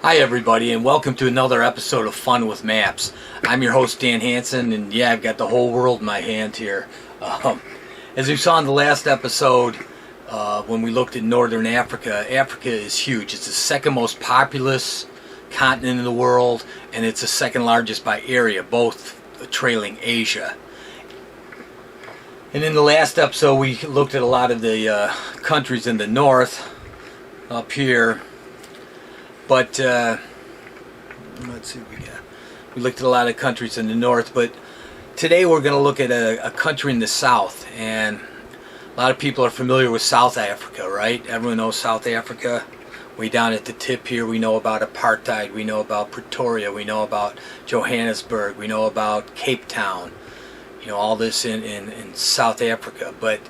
Hi everybody, and welcome to another episode of Fun with Maps. I'm your host Dan Hanson, and yeah, I've got the whole world in my hand here. As we saw in the last episode, when we looked at Northern Africa, Africa is huge. It's the second most populous continent in the world, and it's the second largest by area, both trailing Asia. And in the last episode, we looked at a lot of the countries in the north, up here. But let's see what we got. We looked at a lot of countries in the north, but today we're going to look at a country in the south. And a lot of people are familiar with South Africa, right? Everyone knows South Africa. Way down at the tip here, we know about apartheid, we know about Pretoria, we know about Johannesburg, we know about Cape Town. You know, all this in South Africa. But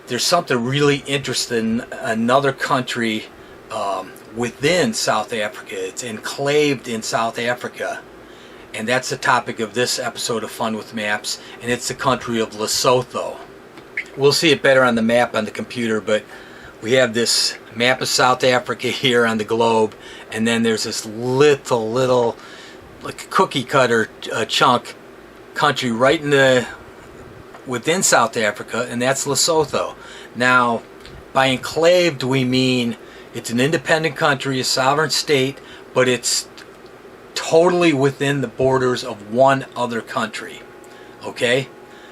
there's something really interesting, another country within South Africa. It's enclaved in South Africa, and that's the topic of this episode of Fun with Maps, and it's the country of Lesotho. We'll see it better on the map on the computer, but we have this map of South Africa here on the globe, and then there's this little like cookie cutter chunk country right within South Africa, and that's Lesotho. Now, by enclaved we mean it's an independent country, a sovereign state, but it's totally within the borders of one other country. Okay?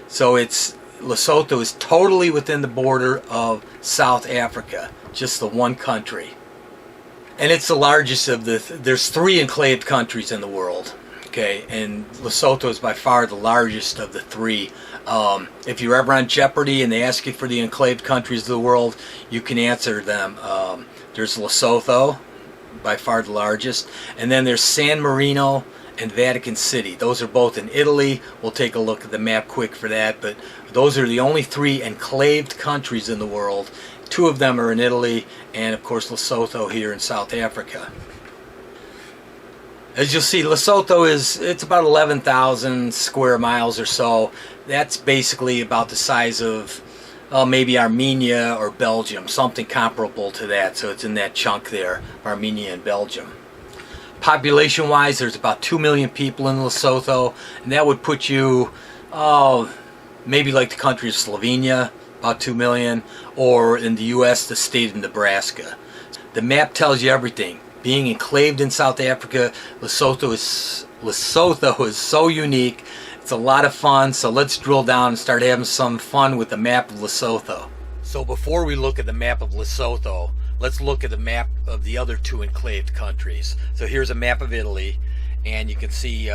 So Lesotho is totally within the border of South Africa, just the one country. And it's the largest of there's 3 enclaved countries in the world. Okay, and Lesotho is by far the largest of the 3. If you're ever on Jeopardy and they ask you for the enclaved countries of the world, you can answer them. There's Lesotho, by far the largest, and then there's San Marino and Vatican City. Those are both in Italy. We'll take a look at the map quick for that, but those are the only 3 enclaved countries in the world. 2 of them are in Italy, and of course Lesotho here in South Africa. As you'll see, Lesotho it's about 11,000 square miles or so. That's basically about the size of maybe Armenia or Belgium, something comparable to that. So it's in that chunk there, Armenia and Belgium. Population-wise, there's about 2 million people in Lesotho, and that would put you, maybe like the country of Slovenia, about 2 million, or in the U.S., the state of Nebraska. The map tells you everything. Being enclaved in South Africa, Lesotho is so unique. It's a lot of fun, so let's drill down and start having some fun with the map of Lesotho. So before we look at the map of Lesotho, let's look at the map of the other 2 enclaved countries. So here's a map of Italy, and you can see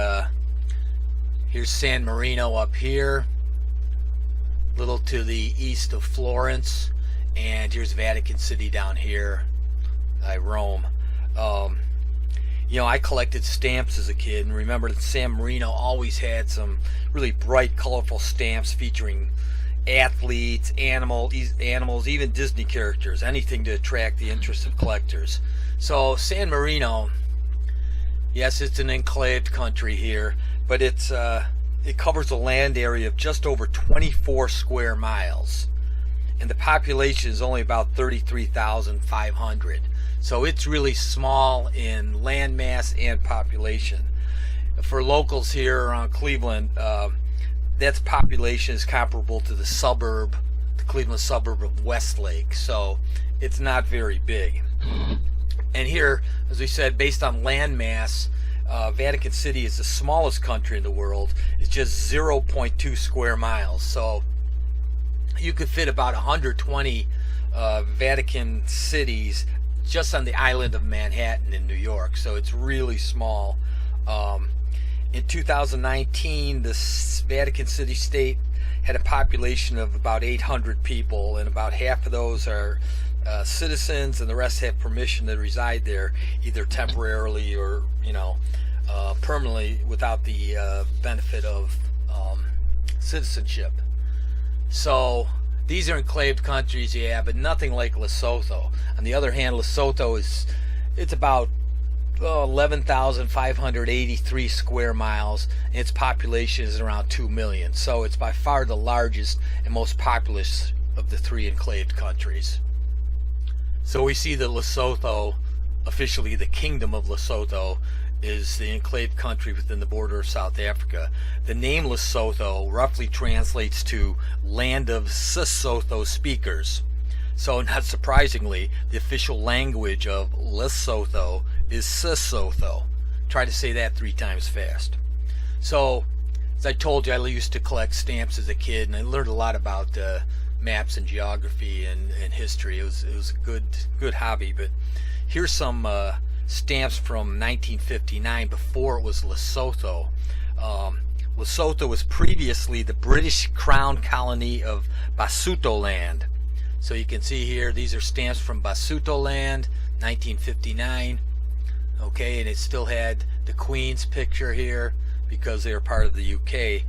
here's San Marino up here, a little to the east of Florence, and here's Vatican City down here by Rome. You know, I collected stamps as a kid, and remember that San Marino always had some really bright, colorful stamps featuring athletes, animals, even Disney characters, anything to attract the interest of collectors. So San Marino, yes, it's an enclaved country here, but it covers a land area of just over 24 square miles, and the population is only about 33,500. So it's really small in land mass and population. For locals here around Cleveland, that population is comparable to the Cleveland suburb of Westlake. So it's not very big. And here, as we said, based on land mass, Vatican City is the smallest country in the world. It's just 0.2 square miles. So you could fit about 120 Vatican cities just on the island of Manhattan in New York. So it's really small. In 2019, the Vatican City state had a population of about 800 people, and about half of those are citizens, and the rest have permission to reside there, either temporarily or permanently, without the benefit of citizenship. So these are enclaved countries, yeah, but nothing like Lesotho. On the other hand, Lesotho it's about 11,583 square miles, and its population is around 2 million. So it's by far the largest and most populous of the 3 enclaved countries. So we see that Lesotho officially the Kingdom of Lesotho, is the enclave country within the border of South Africa. The name Lesotho roughly translates to land of Sesotho speakers. So not surprisingly, the official language of Lesotho is Sesotho. Try to say that 3 times fast. So, as I told you, I used to collect stamps as a kid, and I learned a lot about maps and geography and history. It was a good hobby. But here's some stamps from 1959, before it was Lesotho. Lesotho was previously the British Crown colony of Basutoland. So you can see here, these are stamps from Basutoland, 1959. Okay, and it still had the Queen's picture here because they were part of the UK.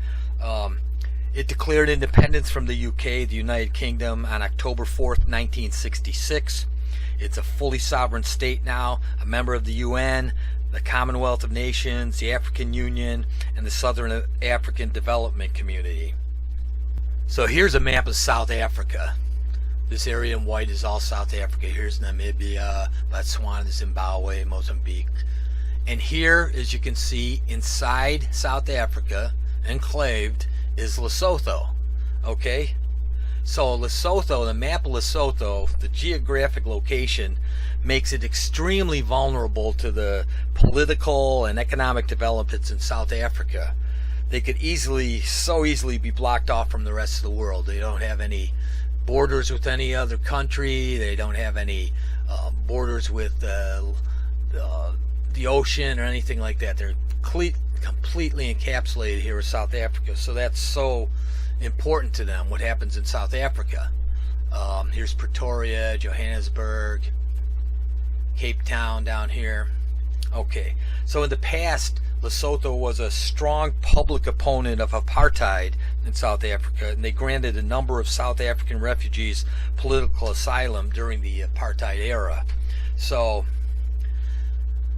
It declared independence from the UK, the United Kingdom, on October 4th, 1966. It's a fully sovereign state now, a member of the UN, the Commonwealth of Nations, the African Union, and the Southern African Development Community. So here's a map of South Africa. This area in white is all South Africa. Here's Namibia, Botswana, Zimbabwe, Mozambique. And here, as you can see, inside South Africa, enclaved, is Lesotho. Okay? So Lesotho, the map of Lesotho, the geographic location, makes it extremely vulnerable to the political and economic developments in South Africa. They could so easily be blocked off from the rest of the world. They don't have any borders with any other country. They don't have any borders with the ocean or anything like that. They're completely encapsulated here in South Africa. So that's so important to them, what happens in South Africa. Here's Pretoria, Johannesburg, Cape Town down here. Okay, so in the past, Lesotho was a strong public opponent of apartheid in South Africa, and they granted a number of South African refugees political asylum during the apartheid era. So,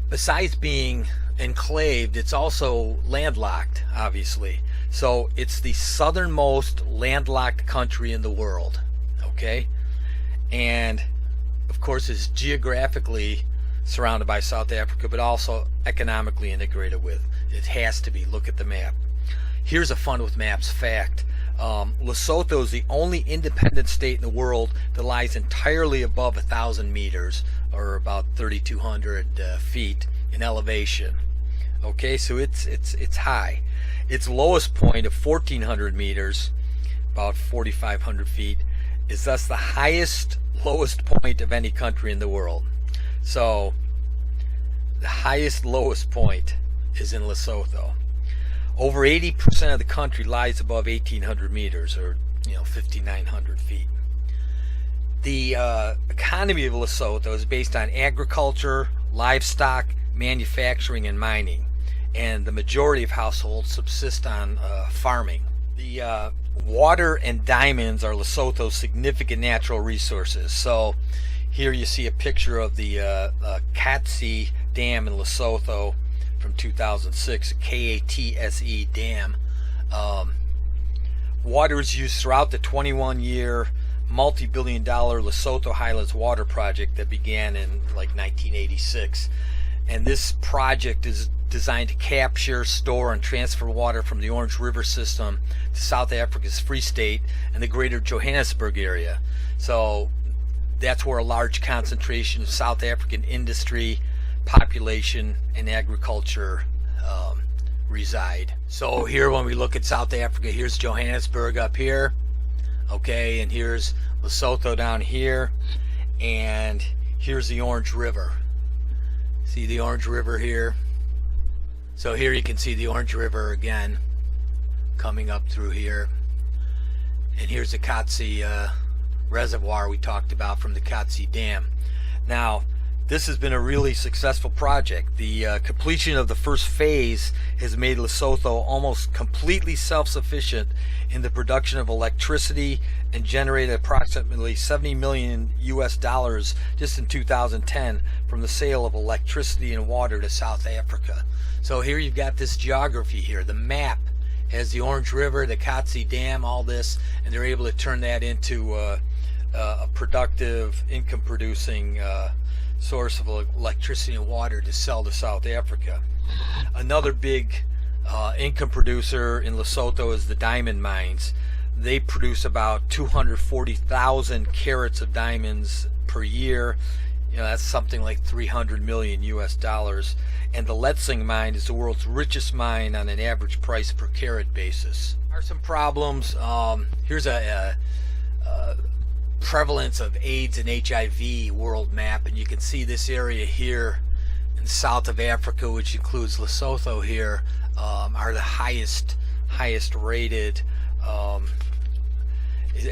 besides being enclaved, it's also landlocked, obviously. So, it's the southernmost landlocked country in the world, okay? And, of course, it's geographically surrounded by South Africa, but also economically integrated with. It has to be. Look at the map. Here's a fun with maps fact. Lesotho is the only independent state in the world that lies entirely above 1,000 meters, or about 3,200 feet in elevation. Okay, so it's high. Its lowest point of 1,400 meters, about 4,500 feet, is thus the lowest point of any country in the world. So the lowest point is in Lesotho. Over 80% of the country lies above 1,800 meters, or 5,900 feet. The economy of Lesotho is based on agriculture, livestock, manufacturing, and mining, and the majority of households subsist on farming. The water and diamonds are Lesotho's significant natural resources. So here you see a picture of the Katse Dam in Lesotho from 2006, a Katse dam. Water is used throughout the 21-year, multi-billion-dollar Lesotho Highlands Water Project that began in like 1986. And this project is designed to capture, store, and transfer water from the Orange River system to South Africa's Free State and the greater Johannesburg area. So that's where a large concentration of South African industry, population, and agriculture reside. So here, when we look at South Africa, here's Johannesburg up here, okay, and here's Lesotho down here, and here's the Orange River. See the Orange River here? So here you can see the Orange River again coming up through here, and here's the Katse reservoir we talked about from the Katse Dam. Now, this has been a really successful project. The completion of the first phase has made Lesotho almost completely self-sufficient in the production of electricity and generated approximately $70 million just in 2010 from the sale of electricity and water to South Africa. So here you've got this geography here. The map has the Orange River, the Katse Dam, all this, and they're able to turn that into a productive, income-producing source of electricity and water to sell to South Africa. Another big income producer in Lesotho is the diamond mines. They produce about 240,000 carats of diamonds per year. That's something like 300 million US dollars. And the Letsing mine is the world's richest mine on an average price per carat basis. There are some problems. Here's a prevalence of AIDS and HIV world map, and you can see this area here in the south of Africa, which includes Lesotho here, are the highest rated.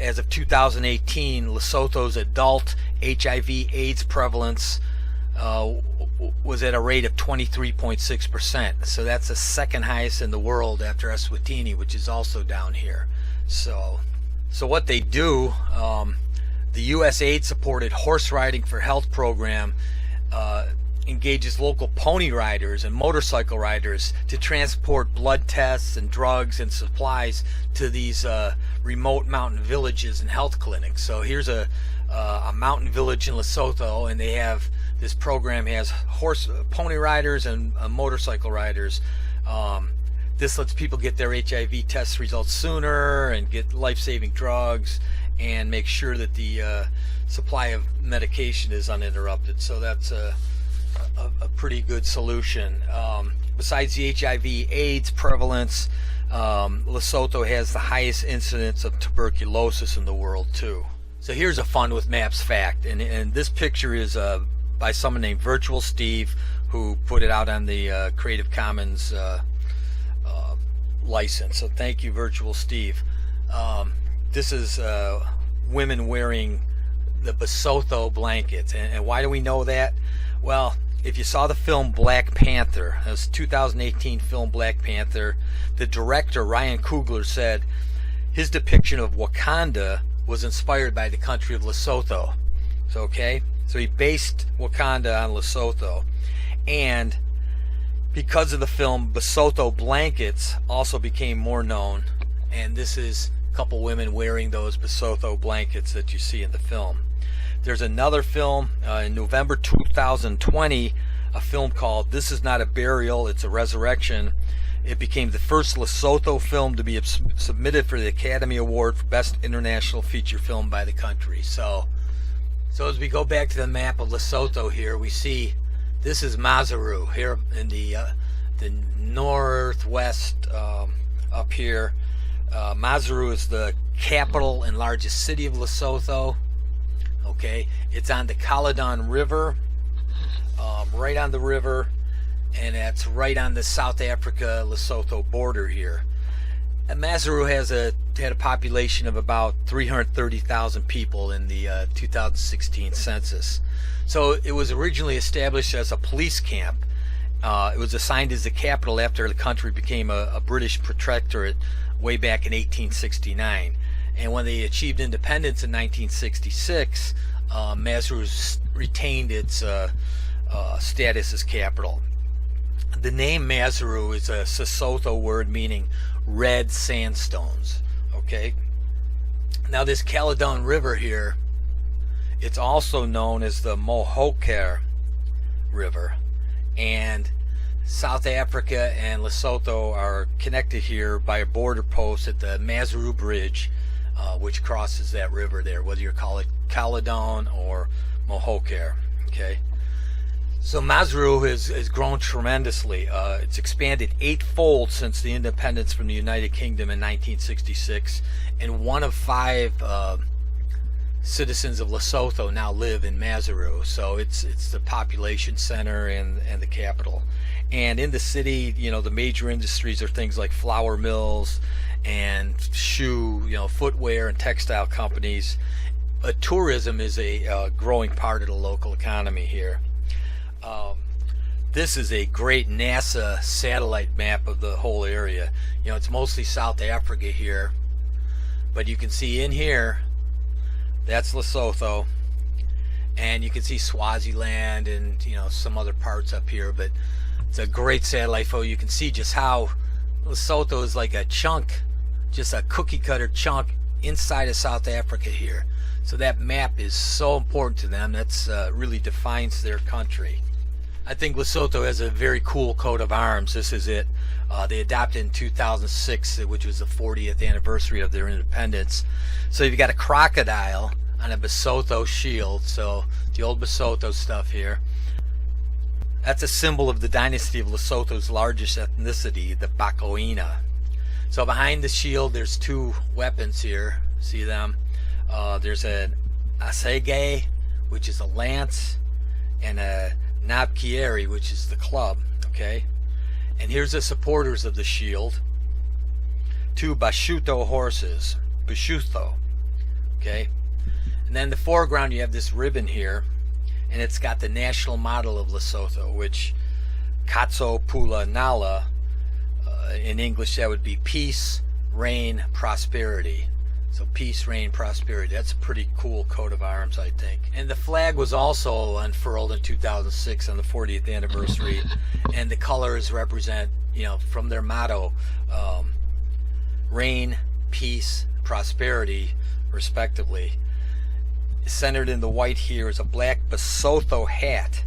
As of 2018, Lesotho's adult HIV/AIDS prevalence was at a rate of 23.6%. So that's the second highest in the world after Eswatini, which is also down here. So what they do, the U.S. AIDS-supported Horse Riding for Health program engages local pony riders and motorcycle riders to transport blood tests and drugs and supplies to these remote mountain villages and health clinics. So here's a mountain village in Lesotho, and they have this program has pony riders and motorcycle riders. This lets people get their HIV test results sooner and get life-saving drugs and make sure that the supply of medication is uninterrupted. So that's a pretty good solution. Besides the HIV/AIDS prevalence, Lesotho has the highest incidence of tuberculosis in the world too. So here's a fun with maps fact, and this picture is by someone named Virtual Steve, who put it out on the Creative Commons license. So thank you, Virtual Steve. This is women wearing the Basotho blankets, and why do we know that? Well, if you saw the film Black Panther, it was 2018 film Black Panther, the director Ryan Coogler said his depiction of Wakanda was inspired by the country of Lesotho. So he based Wakanda on Lesotho, and because of the film, Basotho blankets also became more known, and this is a couple women wearing those Basotho blankets that you see in the film. There's another film in November 2020, a film called This Is Not a Burial, It's a Resurrection. It became the first Lesotho film to be submitted for the Academy Award for Best International Feature Film by the country. So as we go back to the map of Lesotho here, we see this is Maseru here in the northwest up here. Maseru is the capital and largest city of Lesotho. It's on the Caledon River, right on the river, and that's right on the South Africa-Lesotho border here. And Maseru had a population of about 330,000 people in the 2016 census. So it was originally established as a police camp. It was assigned as the capital after the country became a British protectorate way back in 1869. And when they achieved independence in 1966, Maseru retained its status as capital. The name Maseru is a Sesotho word meaning red sandstones. Now this Caledon River here, it's also known as the Mohoker River, and South Africa and Lesotho are connected here by a border post at the Maseru Bridge, which crosses that river there, whether you call it Caledon or Mohoker. So Maseru has grown tremendously. It's expanded 8-fold since the independence from the United Kingdom in 1966, and 1 of 5 citizens of Lesotho now live in Maseru. So it's the population center and the capital. And in the city, the major industries are things like flour mills and footwear and textile companies. Tourism is a growing part of the local economy here. This is a great NASA satellite map of the whole area. It's mostly South Africa here, but you can see in here, that's Lesotho, and you can see Swaziland and some other parts up here, but it's a great satellite photo. You can see just how Lesotho is like a chunk, just a cookie cutter chunk inside of South Africa here. So that map is so important to them. That's really defines their country. I think Lesotho has a very cool coat of arms. This is it. They adopted in 2006, which was the 40th anniversary of their independence. So you've got a crocodile on a Basotho shield. So the old Basotho stuff here. That's a symbol of the dynasty of Lesotho's largest ethnicity, the Bakoina. So behind the shield, there's two weapons here. See them? There's an assegai, which is a lance, and a nabkieri, which is the club. Okay, and here's the supporters of the shield. Two Bashuto horses, Bashutho. Okay, and then in the foreground you have this ribbon here, and it's got the national motto of Lesotho, which Katso Pula Nala. In English, that would be peace, reign, prosperity. So peace, reign, prosperity. That's a pretty cool coat of arms, I think. And the flag was also unfurled in 2006 on the 40th anniversary. And the colors represent, you know, from their motto, reign, peace, prosperity, respectively. Centered in the white here is a black Basotho hat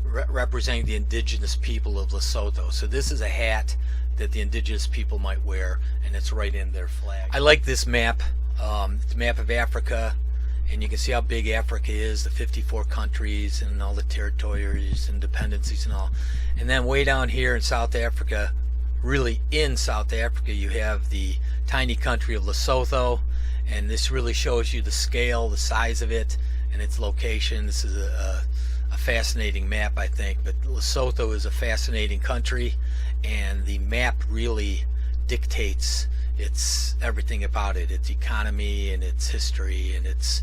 representing the indigenous people of Lesotho. So this is a hat that the indigenous people might wear, and it's right in their flag. I like this map. It's a map of Africa, and you can see how big Africa is, the 54 countries and all the territories and dependencies and all. And then way down here in South Africa, really in South Africa, you have the tiny country of Lesotho, and this really shows you the scale, the size of it, and its location. This is a fascinating map, I think, but Lesotho is a fascinating country, and the map really dictates its everything about it, its economy and its history, and it's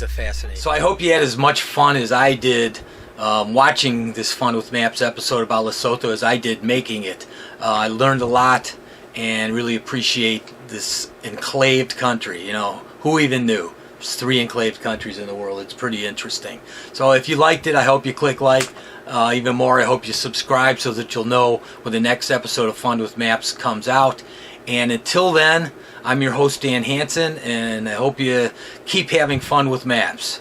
a fascinating. So I hope you had as much fun as I did watching this Fun with Maps episode about Lesotho as I did making it. I learned a lot and really appreciate this enclaved country. You know, who even knew? There's 3 enclaved countries in the world. It's pretty interesting. So if you liked it, I hope you click like. Even more, I hope you subscribe so that you'll know when the next episode of Fun with Maps comes out. And until then, I'm your host, Dan Hanson, and I hope you keep having fun with maps.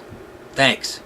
Thanks.